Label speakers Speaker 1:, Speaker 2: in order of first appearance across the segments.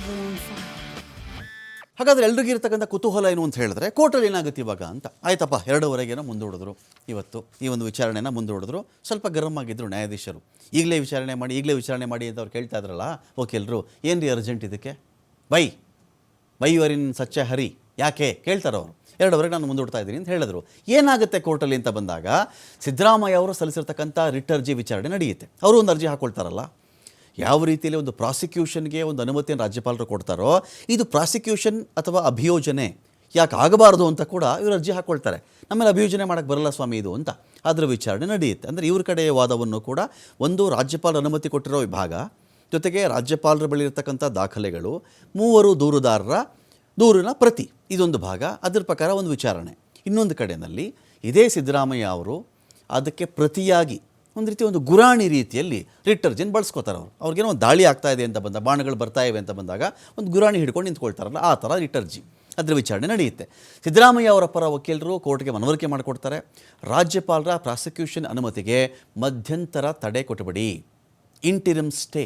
Speaker 1: everyone fine.
Speaker 2: ಹಾಗಾದರೆ ಎಲ್ರಿಗೂ ಇರ್ತಕ್ಕಂಥ ಕುತೂಹಲ ಏನು ಅಂತ ಹೇಳಿದ್ರೆ ಕೋರ್ಟಲ್ಲಿ ಏನಾಗುತ್ತೆ ಇವಾಗ ಅಂತ. ಆಯ್ತಪ್ಪ 2:30 ಮುಂದೂಡಿದ್ರು. ಇವತ್ತು ಈ ಒಂದು ವಿಚಾರಣೆನ ಮುಂದೂಡಿದ್ರು. ಸ್ವಲ್ಪ ಗರಂ ಆಗಿದ್ರು ನ್ಯಾಯಾಧೀಶರು. ಈಗಲೇ ವಿಚಾರಣೆ ಮಾಡಿ ಅಂತ ಅವ್ರು ಕೇಳ್ತಾ ಇದ್ರಲ್ಲ ವಕೀಲರು, ಏನು ರೀ ಅರ್ಜೆಂಟ್ ಇದಕ್ಕೆ? Why you are in such a hurry, ಯಾಕೆ ಕೇಳ್ತಾರೆ ಅವರು. 2:30 ನಾನು ಮುಂದೂಡ್ತಾ ಇದ್ದೀನಿ ಅಂತ ಹೇಳಿದ್ರು. ಏನಾಗುತ್ತೆ ಕೋರ್ಟಲ್ಲಿ ಅಂತ ಬಂದಾಗ ಸಿದ್ದರಾಮಯ್ಯ ಅವರು ಸಲ್ಲಿಸಿರ್ತಕ್ಕಂಥ ರಿಟ್ ಅರ್ಜಿ ವಿಚಾರಣೆ ನಡೆಯುತ್ತೆ. ಅವರು ಒಂದು ಅರ್ಜಿ ಹಾಕ್ಕೊಳ್ತಾರಲ್ಲ, ಯಾವ ರೀತಿಯಲ್ಲಿ ಒಂದು ಪ್ರಾಸಿಕ್ಯೂಷನ್ಗೆ ಒಂದು ಅನುಮತಿಯನ್ನು ರಾಜ್ಯಪಾಲರು ಕೊಡ್ತಾರೋ, ಇದು ಪ್ರಾಸಿಕ್ಯೂಷನ್ ಅಥವಾ ಅಭಿಯೋಜನೆ ಯಾಕೆ ಆಗಬಾರ್ದು ಅಂತ ಕೂಡ ಇವರು ಅರ್ಜಿ ಹಾಕ್ಕೊಳ್ತಾರೆ. ನಮ್ಮಲ್ಲಿ ಅಭಿಯೋಜನೆ ಮಾಡೋಕ್ಕೆ ಬರಲ್ಲ ಸ್ವಾಮಿ ಇದು ಅಂತ. ಅದರ ವಿಚಾರಣೆ ನಡೆಯುತ್ತೆ. ಅಂದರೆ ಇವ್ರ ಕಡೆಯ ವಾದವನ್ನು ಕೂಡ ಒಂದು ರಾಜ್ಯಪಾಲರ ಅನುಮತಿ ಕೊಟ್ಟಿರೋ ವಿಭಾಗ, ಜೊತೆಗೆ ರಾಜ್ಯಪಾಲರ ಬಳಿ ಇರತಕ್ಕಂಥ ದಾಖಲೆಗಳು, 3 ದೂರುದಾರರ ದೂರಿನ ಪ್ರತಿ, ಇದೊಂದು ಭಾಗ. ಅದರ ಪ್ರಕಾರ ಒಂದು ವಿಚಾರಣೆ. ಇನ್ನೊಂದು ಕಡೆಯಲ್ಲಿ ಇದೇ ಸಿದ್ದರಾಮಯ್ಯ ಅವರು ಅದಕ್ಕೆ ಪ್ರತಿಯಾಗಿ ಒಂದು ರೀತಿ ಒಂದು ಗುರಾಣಿ ರೀತಿಯಲ್ಲಿ ರಿಟ್ ಅರ್ಜಿನ ಬಳಸ್ಕೋತಾರೆ. ಅವ್ರಿಗೇನೋ ಒಂದು ದಾಳಿ ಆಗ್ತಾ ಇದೆ ಅಂತ ಬಂದಾಗ, ಬಾಣಗಳು ಬರ್ತಾ ಇವೆ ಅಂತ ಬಂದಾಗ ಒಂದು ಗುರಾಣಿ ಹಿಡ್ಕೊಂಡು ನಿಂತ್ಕೊಳ್ತಾರಲ್ಲ, ಆ ಥರ ರಿಟ್ ಅರ್ಜಿ, ಅದರ ವಿಚಾರಣೆ ನಡೆಯುತ್ತೆ. ಸಿದ್ದರಾಮಯ್ಯ ಅವರ ಪರ ವಕೀಲರು ಕೋರ್ಟ್ಗೆ ಮನವರಿಕೆ ಮಾಡಿಕೊಡ್ತಾರೆ. ರಾಜ್ಯಪಾಲರ ಪ್ರಾಸಿಕ್ಯೂಷನ್ ಅನುಮತಿಗೆ ಮಧ್ಯಂತರ ತಡೆ ಕೊಟ್ಟುಬಿಡಿ, ಇಂಟಿರಿಮ್ ಸ್ಟೇ,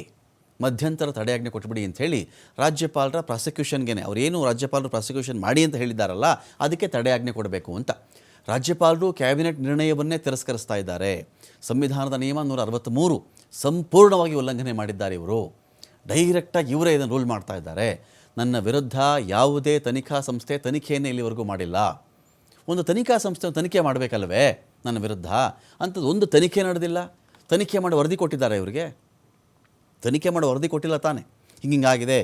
Speaker 2: ಮಧ್ಯಂತರ ತಡೆಯಾಜ್ಞೆ ಕೊಟ್ಟುಬಿಡಿ ಅಂಥೇಳಿ ರಾಜ್ಯಪಾಲರ ಪ್ರಾಸಿಕ್ಯೂಷನ್ಗೆ, ಅವರೇನು ರಾಜ್ಯಪಾಲರು ಪ್ರಾಸಿಕ್ಯೂಷನ್ ಮಾಡಿ ಅಂತ ಹೇಳಿದ್ದಾರಲ್ಲ ಅದಕ್ಕೆ ತಡೆಯಾಜ್ಞೆ ಕೊಡಬೇಕು ಅಂತ. ರಾಜ್ಯಪಾಲರು ಕ್ಯಾಬಿನೆಟ್ ನಿರ್ಣಯವನ್ನೇ ತಿರಸ್ಕರಿಸ್ತಾ ಇದ್ದಾರೆ. ಸಂವಿಧಾನದ ನಿಯಮ 163 ಸಂಪೂರ್ಣವಾಗಿ ಉಲ್ಲಂಘನೆ ಮಾಡಿದ್ದಾರೆ ಇವರು. ಡೈರೆಕ್ಟಾಗಿ ಇವರೇ ಇದನ್ನು ರೂಲ್ ಮಾಡ್ತಾ ಇದ್ದಾರೆ. ನನ್ನ ವಿರುದ್ಧ ಯಾವುದೇ ತನಿಖಾ ಸಂಸ್ಥೆ ತನಿಖೆಯನ್ನೇ ಇಲ್ಲಿವರೆಗೂ ಮಾಡಿಲ್ಲ. ಒಂದು ತನಿಖಾ ಸಂಸ್ಥೆ ತನಿಖೆ ಮಾಡಬೇಕಲ್ವೇ ನನ್ನ ವಿರುದ್ಧ? ಅಂಥದ್ದು ಒಂದು ತನಿಖೆ ನಡೆದಿಲ್ಲ. ತನಿಖೆ ಮಾಡಿ ವರದಿ ಕೊಟ್ಟಿದ್ದಾರೆ ಇವರಿಗೆ? ತನಿಖೆ ಮಾಡಿ ವರದಿ ಕೊಟ್ಟಿಲ್ಲ ತಾನೆ. ಹಿಂಗಾಗಿದೆ,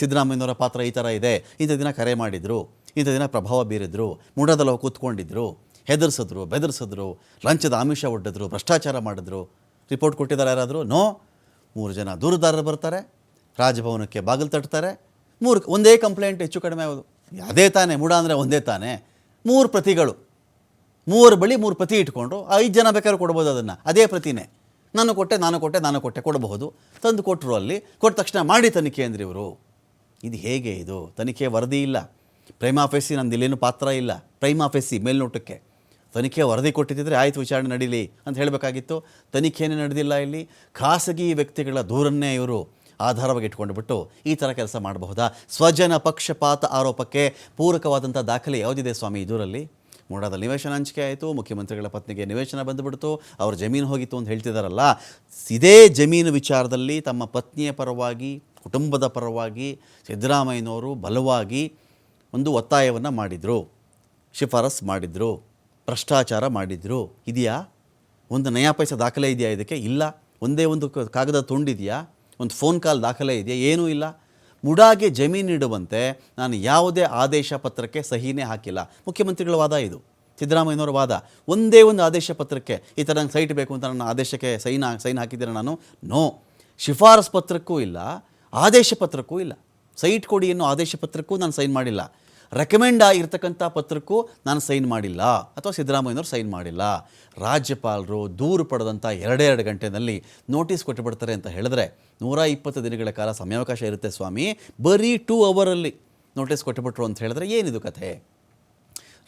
Speaker 2: ಸಿದ್ದರಾಮಯ್ಯನವರ ಪಾತ್ರ ಈ ಥರ ಇದೆ, ಇಂಥ ದಿನ ಕರೆ ಮಾಡಿದರು, ಇಂಥ ದಿನ ಪ್ರಭಾವ ಬೀರಿದ್ರು, ಮುಡದಲ್ಲ ಕೂತ್ಕೊಂಡಿದ್ರು, ಹೆದರ್ಸಿದ್ರು, ಬೆದರ್ಸಿದ್ರು, ಲಂಚದ ಆಮಿಷ ಒಡ್ಡಿದ್ರು, ಭ್ರಷ್ಟಾಚಾರ ಮಾಡಿದ್ರು. ರಿಪೋರ್ಟ್ ಕೊಟ್ಟಿದ್ದಾರೆ ಯಾರಾದರೂ? ನೋ. 3 ಜನ ದೂರುದಾರರು ಬರ್ತಾರೆ, ರಾಜಭವನಕ್ಕೆ ಬಾಗಿಲು ತಟ್ತಾರೆ. ಒಂದೇ ಕಂಪ್ಲೇಂಟ್, ಹೆಚ್ಚು ಕಡಿಮೆ ಆಗೋದು ಅದೇ ತಾನೇ. ಮುಡ ಅಂದರೆ ಒಂದೇ ತಾನೇ. 3 ಪ್ರತಿಗಳು, 3 ಬಳಿ 3 ಪ್ರತಿ ಇಟ್ಕೊಂಡು 5 ಜನ ಬೇಕಾದ್ರೂ ಕೊಡ್ಬೋದು ಅದನ್ನು. ಅದೇ ಪ್ರತಿನೇ ನಾನು ಕೊಟ್ಟೆ ಕೊಡಬಹುದು. ತಂದು ಕೊಟ್ಟರು. ಅಲ್ಲಿ ಕೊಟ್ಟ ತಕ್ಷಣ ಮಾಡಿ ತನಿಖೆ ಅಂದರೆ ಇವರು. ಇದು ಹೇಗೆ? ಇದು ತನಿಖೆ ವರದಿ ಇಲ್ಲ, ಪ್ರೈಮಾ ಫೇಸಿ ನಂದು ಇಲ್ಲೇನು ಪಾತ್ರ ಇಲ್ಲ, ಪ್ರೈಮಾ ಫೇಸಿ ಮೇಲ್ನೋಟಕ್ಕೆ. ತನಿಖೆ ವರದಿ ಕೊಟ್ಟಿದ್ದರೆ ಆಯಿತು, ವಿಚಾರಣೆ ನಡೀಲಿ ಅಂತ ಹೇಳಬೇಕಾಗಿತ್ತು. ತನಿಖೆಯೇ ನಡೆದಿಲ್ಲ. ಇಲ್ಲಿ ಖಾಸಗಿ ವ್ಯಕ್ತಿಗಳ ದೂರನ್ನೇ ಇವರು ಆಧಾರವಾಗಿ ಇಟ್ಕೊಂಡುಬಿಟ್ಟು ಈ ಥರ ಕೆಲಸ ಮಾಡಬಹುದಾ? ಸ್ವಜನ ಪಕ್ಷಪಾತ ಆರೋಪಕ್ಕೆ ಪೂರಕವಾದಂಥ ದಾಖಲೆ ಯಾವುದಿದೆ ಸ್ವಾಮಿ ಈ ದೂರಲ್ಲಿ? ಮೂಡಾದಲ್ಲಿ ನಿವೇಶನ ಹಂಚಿಕೆ ಆಯಿತು, ಮುಖ್ಯಮಂತ್ರಿಗಳ ಪತ್ನಿಗೆ ನಿವೇಶನ ಬಂದುಬಿಡ್ತು, ಅವ್ರ ಜಮೀನು ಹೋಗಿತ್ತು ಅಂತ ಹೇಳ್ತಿದ್ದಾರಲ್ಲ. ಇದೇ ಜಮೀನು ವಿಚಾರದಲ್ಲಿ ತಮ್ಮ ಪತ್ನಿಯ ಪರವಾಗಿ, ಕುಟುಂಬದ ಪರವಾಗಿ ಸಿದ್ದರಾಮಯ್ಯನವರು ಬಲವಾಗಿ ಒಂದು ಒತ್ತಾಯವನ್ನು ಮಾಡಿದರು, ಶಿಫಾರಸ್ ಮಾಡಿದರು, ಭ್ರಷ್ಟಾಚಾರ ಮಾಡಿದರು. ಇದೆಯಾ? ಒಂದು ನಯಾ ಪೈಸೆ ದಾಖಲೆ ಇದೆಯಾ ಇದಕ್ಕೆ? ಇಲ್ಲ. ಒಂದೇ ಒಂದು ಕಾಗದ ತುಂಡಿದೆಯಾ? ಒಂದು ಫೋನ್ ಕಾಲ್ ದಾಖಲೆ ಇದೆಯಾ? ಏನೂ ಇಲ್ಲ. ಮುಡಾಗೆ ಜಮೀನು ನೀಡುವಂತೆ ನಾನು ಯಾವುದೇ ಆದೇಶ ಪತ್ರಕ್ಕೆ ಸಹಿನೇ ಹಾಕಿಲ್ಲ. ಮುಖ್ಯಮಂತ್ರಿಗಳ ವಾದ ಇದು, ಸಿದ್ದರಾಮಯ್ಯನವರ ವಾದ. ಒಂದೇ ಒಂದು ಆದೇಶ ಪತ್ರಕ್ಕೆ ಈ ಥರ ನಂಗೆ ಸೈಟ್ ಬೇಕು ಅಂತ ನನ್ನ ಆದೇಶಕ್ಕೆ ಸೈನ್ ಹಾಕಿದ್ದೀರ ನಾನು? ನೋ. ಶಿಫಾರಸ್ ಪತ್ರಕ್ಕೂ ಇಲ್ಲ, ಆದೇಶ ಪತ್ರಕ್ಕೂ ಇಲ್ಲ. ಸೈಟ್ ಕೊಡಿ ಅನ್ನೋ ಆದೇಶ ಪತ್ರಕ್ಕೂ ನಾನು ಸೈನ್ ಮಾಡಿಲ್ಲ. ರೆಕಮೆಂಡ್ ಆಗಿರ್ತಕ್ಕಂಥ ಪತ್ರಕ್ಕೂ ನಾನು ಸೈನ್ ಮಾಡಿಲ್ಲ, ಅಥವಾ ಸಿದ್ದರಾಮಯ್ಯನವರು ಸೈನ್ ಮಾಡಿಲ್ಲ. ರಾಜ್ಯಪಾಲರು ದೂರು ಪಡೆದಂಥ 2 ಗಂಟೆಯಲ್ಲಿ ನೋಟಿಸ್ ಕೊಟ್ಟುಬಿಡ್ತಾರೆ ಅಂತ ಹೇಳಿದ್ರೆ 120 ದಿನಗಳ ಕಾಲ ಸಮಯಾವಕಾಶ ಇರುತ್ತೆ ಸ್ವಾಮಿ. ಬರೀ 2 ಅವರಲ್ಲಿ ನೋಟಿಸ್ ಕೊಟ್ಟುಬಿಟ್ರು ಅಂತ ಹೇಳಿದ್ರೆ ಏನಿದು ಕಥೆ?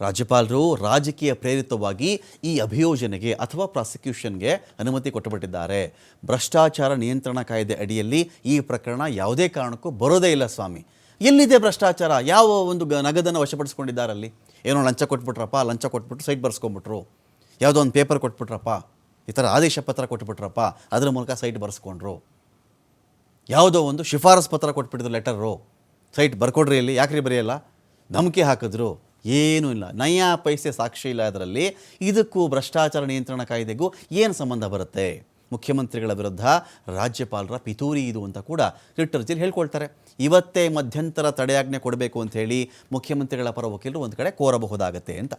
Speaker 2: ರಾಜ್ಯಪಾಲರು ರಾಜಕೀಯ ಪ್ರೇರಿತವಾಗಿ ಈ ಅಭಿಯೋಜನೆಗೆ ಅಥವಾ ಪ್ರಾಸಿಕ್ಯೂಷನ್ಗೆ ಅನುಮತಿ ಕೊಟ್ಟುಬಿಟ್ಟಿದ್ದಾರೆ. ಭ್ರಷ್ಟಾಚಾರ ನಿಯಂತ್ರಣ ಕಾಯ್ದೆ ಅಡಿಯಲ್ಲಿ ಈ ಪ್ರಕರಣ ಯಾವುದೇ ಕಾರಣಕ್ಕೂ ಬರೋದೇ ಇಲ್ಲ ಸ್ವಾಮಿ. ಎಲ್ಲಿದೆ ಭ್ರಷ್ಟಾಚಾರ? ಯಾವ ಒಂದು ನಗದನ್ನು ವಶಪಡಿಸ್ಕೊಂಡಿದ್ದಾರಲ್ಲಿ? ಏನೋ ಲಂಚ ಕೊಟ್ಬಿಟ್ರಪ್ಪ, ಲಂಚ ಕೊಟ್ಬಿಟ್ಟು ಸೈಟ್ ಬರ್ಸ್ಕೊಂಬಿಟ್ರು, ಯಾವುದೋ ಒಂದು ಪೇಪರ್ ಕೊಟ್ಬಿಟ್ರಪ್ಪ, ಈ ಥರ ಆದೇಶ ಪತ್ರ ಕೊಟ್ಬಿಟ್ರಪ್ಪ, ಅದರ ಮೂಲಕ ಸೈಟ್ ಬರ್ಸ್ಕೊಂಡ್ರು. ಯಾವುದೋ ಒಂದು ಶಿಫಾರಸ್ ಪತ್ರ ಕೊಟ್ಬಿಟ್ಟಿದ್ರು, ಲೆಟರು, ಸೈಟ್ ಬರ್ಕೊಡ್ರಿ, ಇಲ್ಲಿ ಯಾಕ್ರಿ ಬರೆಯಲ್ಲ, ಧಮಕಿ ಹಾಕಿದ್ರು. ಏನೂ ಇಲ್ಲ, ನಯಾ ಪೈಸೆ ಸಾಕ್ಷಿ ಇಲ್ಲ ಅದರಲ್ಲಿ. ಇದಕ್ಕೂ ಭ್ರಷ್ಟಾಚಾರ ನಿಯಂತ್ರಣ ಕಾಯ್ದೆಗೂ ಏನು ಸಂಬಂಧ ಬರುತ್ತೆ? ಮುಖ್ಯಮಂತ್ರಿಗಳ ವಿರುದ್ಧ ರಾಜ್ಯಪಾಲರ ಪಿತೂರಿ ಇದು ಅಂತ ಕೂಡ ರಿಟ್ ಅರ್ಜಿಯಲ್ಲಿ ಹೇಳ್ಕೊಳ್ತಾರೆ. ಇವತ್ತೇ ಮಧ್ಯಂತರ ತಡೆಯಾಜ್ಞೆ ಕೊಡಬೇಕು ಅಂಥೇಳಿ ಮುಖ್ಯಮಂತ್ರಿಗಳ ಪರ ವಕೀಲರು ಒಂದು ಕಡೆ ಕೋರಬಹುದಾಗತ್ತೆ ಅಂತ.